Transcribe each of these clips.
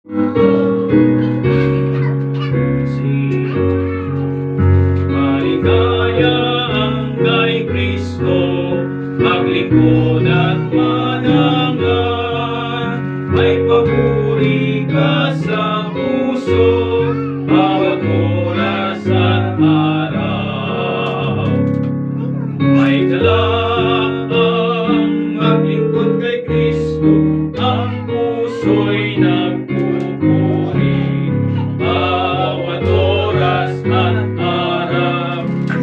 Maligaya ang kay Kristo, maglingkod at manangan. May papuri ka sa puso, bawat oras at araw. May galak ang maglingkod kay Kristo, ang puso'y nagpupuri. Bawat oras at araw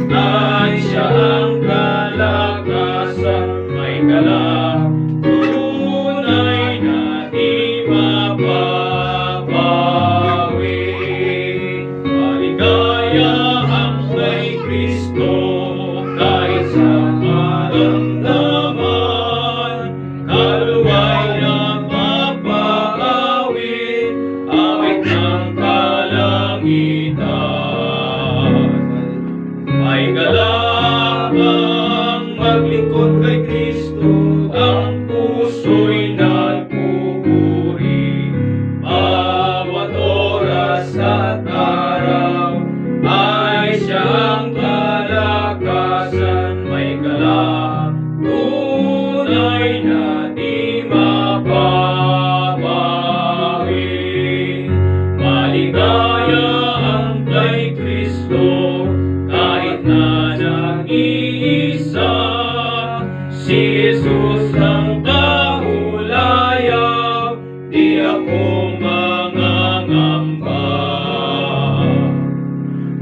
ay siya ang kalakasan. May galak, tunay na di mababawi. Maligaya ang kay Kristo, kahit sa karamdaman. Kaluway na mapaawit, awit ng kalangitan. May galak ang maglingkod kay Kristo, ang puso'y nagpupuri. Bawat oras at araw ay siya ang kalakasan. May galak, tunay na di mababawi. Maligaya ang kay Kristo, kahit na nag-iisa. Si Jesus ang kahulayan, di ako mangangamba.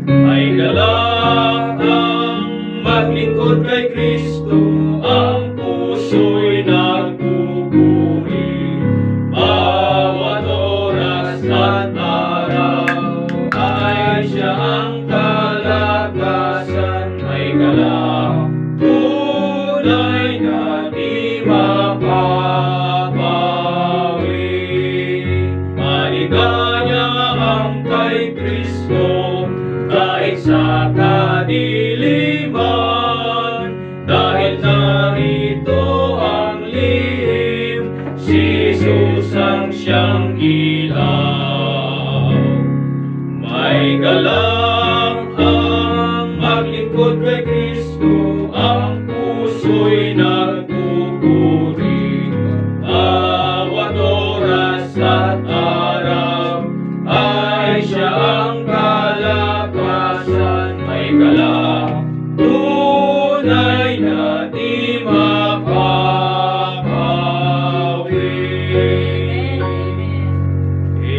May galak ang maglingkod kay Kristo, ang puso'y nagpupuri. Bawat oras at araw ay siya ang kalakasan. May galak, tunay na di mapapawi. Maligaya ang kay Kristo, kahit sa kadiliman. Dahil narito ang lihim, si Jesus ang siyang ilaw. May galak